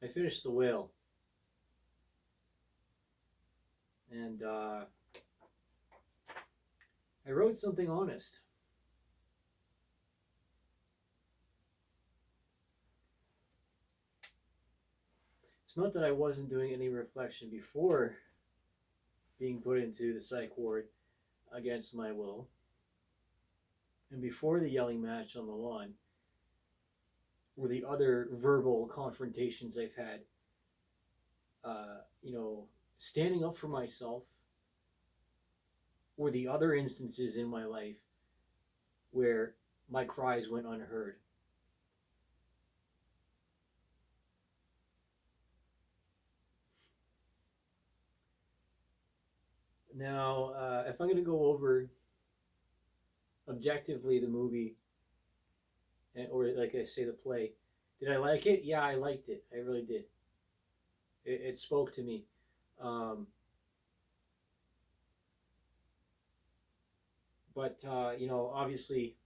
I finished The Whale, and I wrote something honest. It's not that I wasn't doing any reflection before being put into the psych ward against my will, and before the yelling match on the lawn, or the other verbal confrontations I've had. You know, standing up for myself, or the other instances in my life where my cries went unheard. Now, if I'm going to go over objectively the movie, or like I say, the play, did I like it? Yeah, I liked it. I really did. It spoke to me. Um, but, obviously,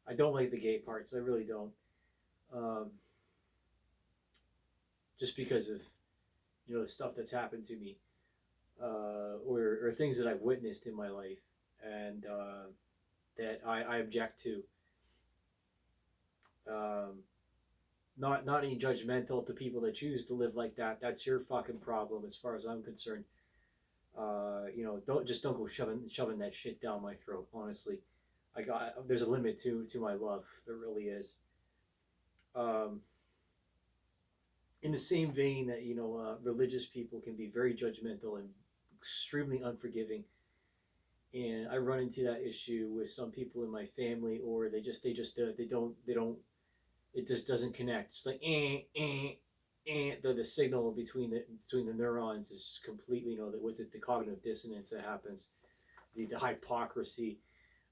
I don't like the gay parts. I really don't. Um, just because of, the stuff that's happened to me, or things that I've witnessed in my life, and that I object to. Um, not any judgmental to people that choose to live like that. That's your fucking problem, as far as I'm concerned. Don't go shoving that shit down my throat. Honestly, there's a limit to my love. There really is. Um, in the same vein that religious people can be very judgmental and extremely unforgiving, and I run into that issue with some people in my family, or they don't, it just doesn't connect. It's like the signal between the neurons is just completely, what's it, the cognitive dissonance that happens, the hypocrisy,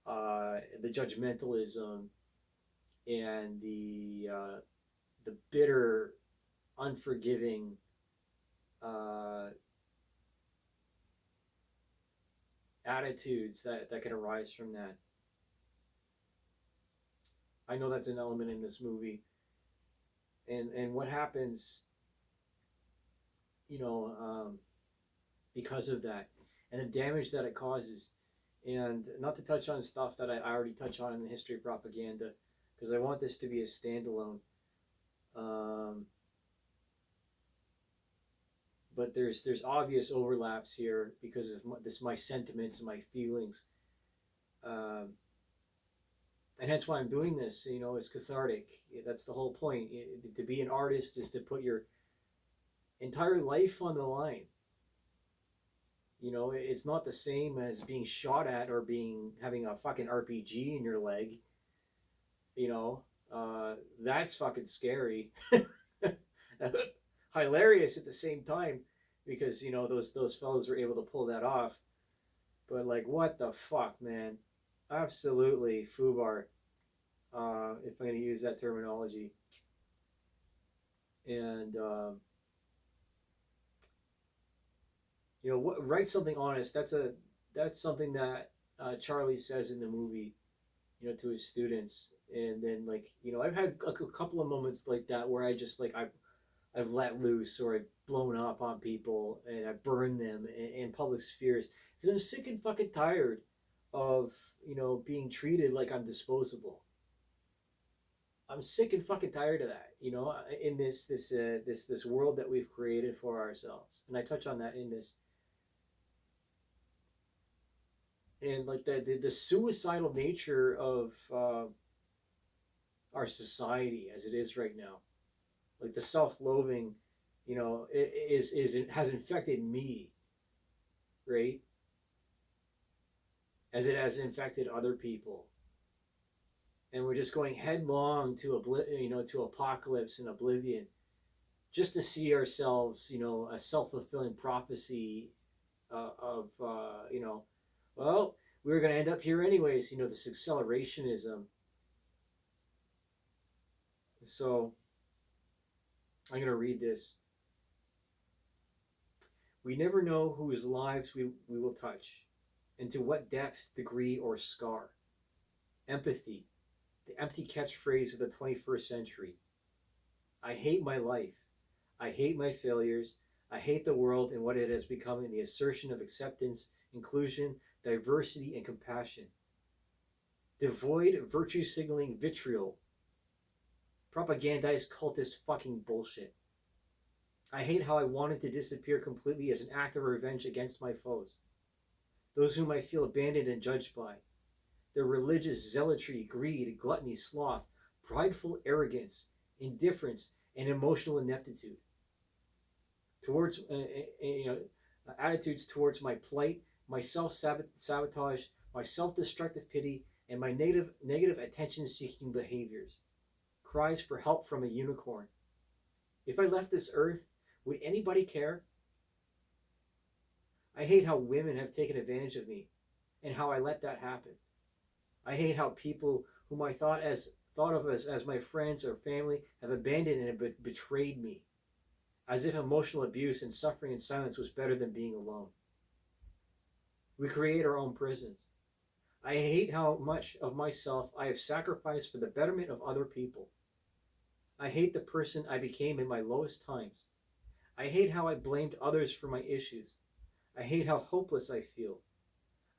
the judgmentalism, and the bitter, unforgiving, uh, attitudes that can arise from that. I know that's an element in this movie, and what happens, you know, because of that, and the damage that it causes. And not to touch on stuff that I already touch on in the history of propaganda, because I want this to be a standalone. Um, but there's obvious overlaps here because of my sentiments and my feelings, um, and hence why I'm doing this. It's cathartic. That's the whole point. To be an artist is to put your entire life on the line. It's not the same as being shot at or being having a fucking RPG in your leg. You know, that's fucking scary. Hilarious at the same time, because those fellows were able to pull that off. But like, what the fuck, man? Absolutely foobar. If I'm gonna use that terminology. And write something honest. That's something that Charlie says in the movie, to his students. And then, like, I've had a couple of moments like that where I just like I've let loose, or I've blown up on people, and I burned them in public spheres, because I'm sick and fucking tired of being treated like I'm disposable. I'm sick and fucking tired of that. In this world that we've created for ourselves, and I touch on that in this. And like the suicidal nature of our society as it is right now, like the self-loathing, is it has infected me, right, as it has infected other people, and we're just going headlong to apocalypse and oblivion, just to see ourselves, a self-fulfilling prophecy, of well, we were going to end up here anyways, this accelerationism. So I'm going to read this. We never know whose lives we will touch, and to what depth, degree, or scar. Empathy, the empty catchphrase of the 21st century. I hate my life. I hate my failures. I hate the world and what it has become in the assertion of acceptance, inclusion, diversity, and compassion. Devoid virtue signaling vitriol. Propagandized cultist fucking bullshit. I hate how I wanted to disappear completely as an act of revenge against my foes. Those whom I feel abandoned and judged by. Their religious zealotry, greed, gluttony, sloth, prideful arrogance, indifference, and emotional ineptitude. Towards, attitudes towards my plight, my self-sabotage, my self-destructive pity, and my negative attention-seeking behaviors. Cries for help from a unicorn. If I left this earth, would anybody care? I hate how women have taken advantage of me and how I let that happen. I hate how people whom I thought of as my friends or family have abandoned and betrayed me, as if emotional abuse and suffering in silence was better than being alone. We create our own prisons. I hate how much of myself I have sacrificed for the betterment of other people. I hate the person I became in my lowest times. I hate how I blamed others for my issues. I hate how hopeless I feel.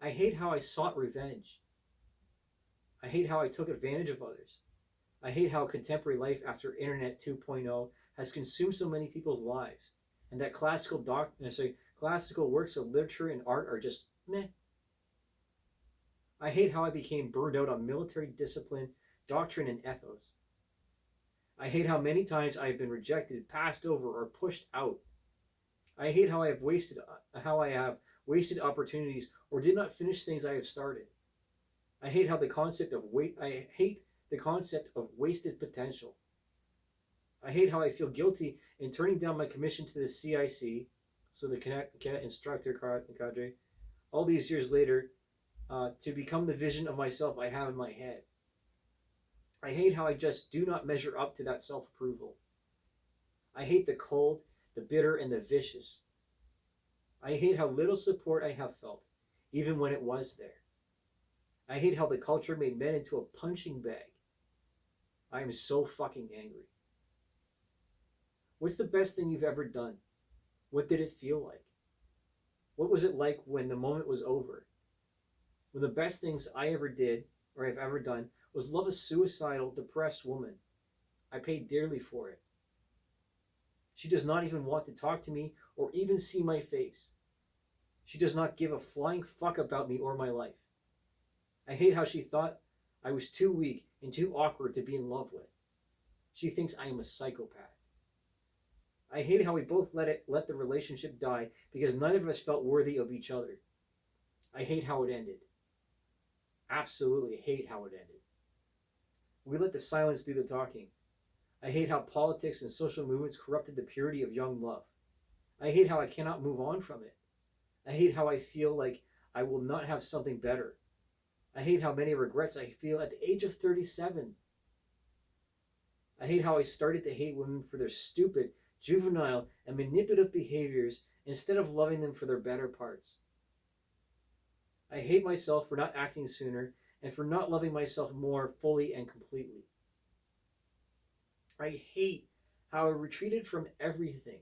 I hate how I sought revenge. I hate how I took advantage of others. I hate how contemporary life after Internet 2.0 has consumed so many people's lives, and that classical works of literature and art are just meh. I hate how I became burned out on military discipline, doctrine, and ethos. I hate how many times I have been rejected, passed over, or pushed out. I hate how I have wasted opportunities or did not finish things I have started. I hate the concept of wasted potential. I hate how I feel guilty in turning down my commission to the CIC, so the cadet instructor cadre, all these years later, to become the vision of myself I have in my head. I hate how I just do not measure up to that self-approval. I hate the cold, the bitter, and the vicious. I hate how little support I have felt, even when it was there. I hate how the culture made men into a punching bag. I am so fucking angry. What's the best thing you've ever done? What did it feel like? What was it like when the moment was over? One of the best things I ever did, or have ever done, was love a suicidal, depressed woman. I paid dearly for it. She does not even want to talk to me or even see my face. She does not give a flying fuck about me or my life. I hate how she thought I was too weak and too awkward to be in love with. She thinks I am a psychopath. I hate how we both let the relationship die because neither of us felt worthy of each other. I hate how it ended. Absolutely hate how it ended. We let the silence do the talking. I hate how politics and social movements corrupted the purity of young love. I hate how I cannot move on from it. I hate how I feel like I will not have something better. I hate how many regrets I feel at the age of 37. I hate how I started to hate women for their stupid, juvenile, and manipulative behaviors instead of loving them for their better parts. I hate myself for not acting sooner and for not loving myself more fully and completely. I hate how I retreated from everything.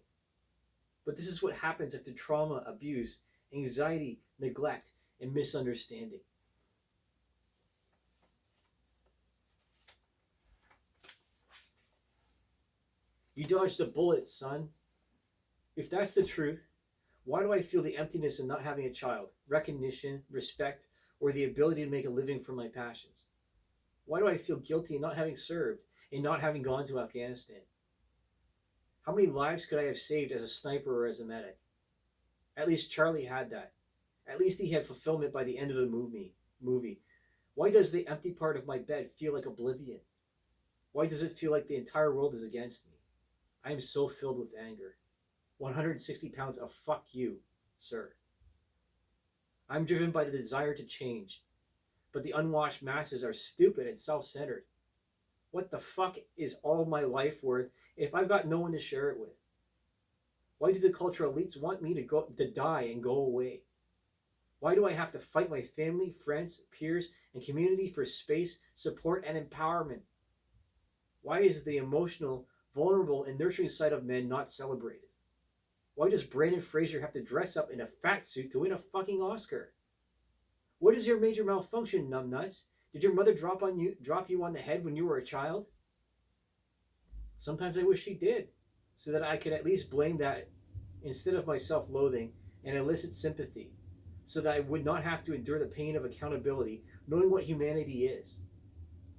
But this is what happens after trauma, abuse, anxiety, neglect, and misunderstanding. You dodged a bullet, son. If that's the truth, why do I feel the emptiness of not having a child, recognition, respect, or the ability to make a living from my passions? Why do I feel guilty in not having served and not having gone to Afghanistan? How many lives could I have saved as a sniper or as a medic? At least Charlie had that. At least he had fulfillment by the end of the movie. Why does the empty part of my bed feel like oblivion? Why does it feel like the entire world is against me? I am so filled with anger. 160 pounds of fuck you, sir. I'm driven by the desire to change, but the unwashed masses are stupid and self-centered. What the fuck is all my life worth if I've got no one to share it with? Why do the cultural elites want me to die and go away? Why do I have to fight my family, friends, peers, and community for space, support, and empowerment? Why is the emotional vulnerable, and nurturing side of men not celebrated? Why does Brandon Fraser have to dress up in a fat suit to win a fucking Oscar? What is your major malfunction, numbnuts? Did your mother drop you on the head when you were a child? Sometimes I wish she did, so that I could at least blame that instead of my self-loathing and elicit sympathy, so that I would not have to endure the pain of accountability, knowing what humanity is: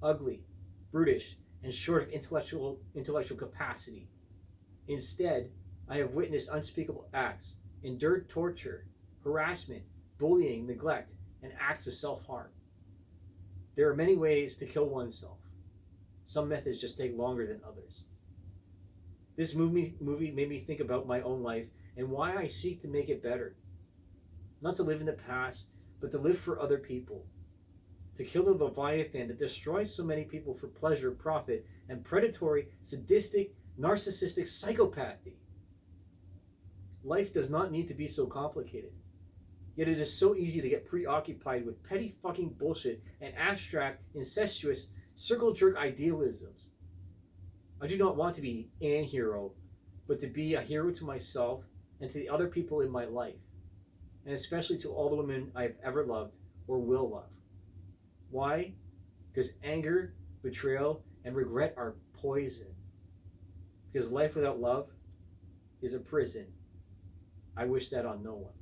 ugly, brutish, and short of intellectual capacity. Instead, I have witnessed unspeakable acts, endured torture, harassment, bullying, neglect, and acts of self-harm. There are many ways to kill oneself. Some methods just take longer than others. This movie made me think about my own life and why I seek to make it better. Not to live in the past, but to live for other people. To kill the Leviathan that destroys so many people for pleasure, profit, and predatory, sadistic, narcissistic psychopathy. Life does not need to be so complicated. Yet it is so easy to get preoccupied with petty fucking bullshit and abstract, incestuous, circle jerk idealisms. I do not want to be an hero, but to be a hero to myself and to the other people in my life, and especially to all the women I have ever loved or will love. Why? Because anger, betrayal, and regret are poison. Because life without love is a prison. I wish that on no one.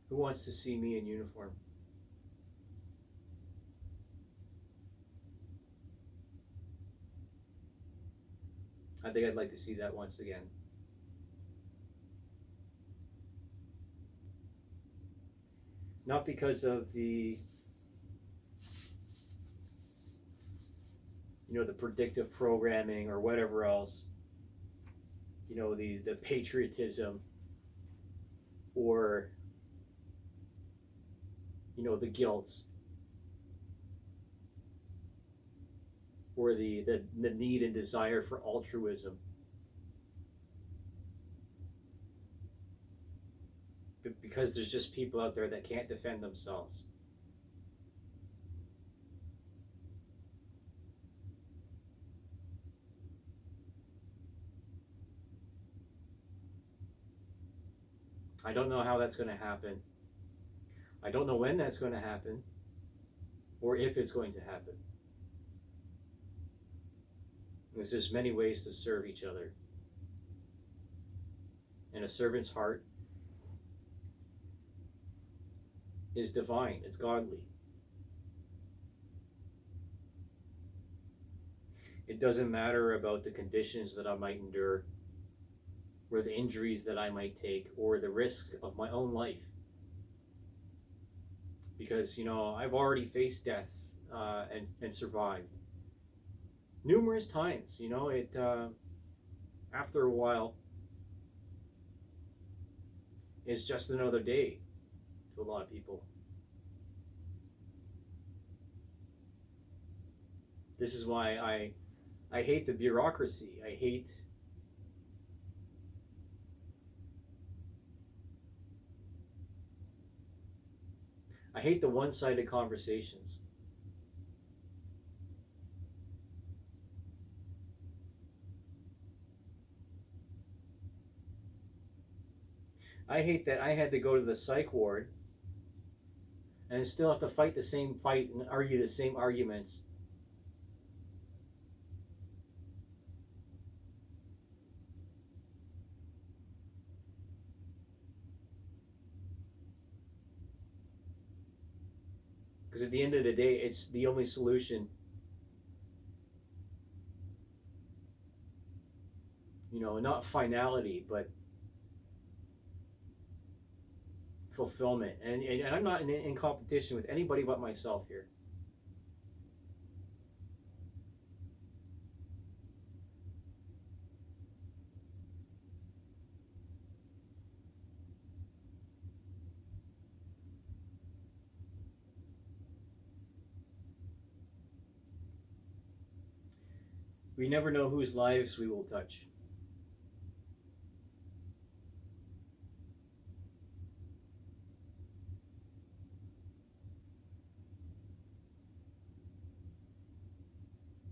Who wants to see me in uniform? I think I'd like to see that once again. Not because of the the predictive programming or whatever else, the patriotism or the guilt or the need and desire for altruism, but because there's just people out there that can't defend themselves. I don't know how that's going to happen. I don't know when that's going to happen or if it's going to happen. There's just many ways to serve each other. And a servant's heart is divine, it's godly. It doesn't matter about the conditions that I might endure, or the injuries that I might take, or the risk of my own life. Because, I've already faced death and survived numerous times. After a while, it's just another day to a lot of people. This is why I hate the bureaucracy. I hate the one-sided conversations. I hate that I had to go to the psych ward and still have to fight the same fight and argue the same arguments. Because at the end of the day, it's the only solution. Not finality, but fulfillment. And I'm not in competition with anybody but myself here. We never know whose lives we will touch.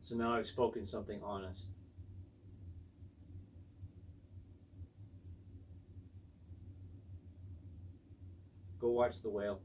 So now I've spoken something honest. Go watch The Whale.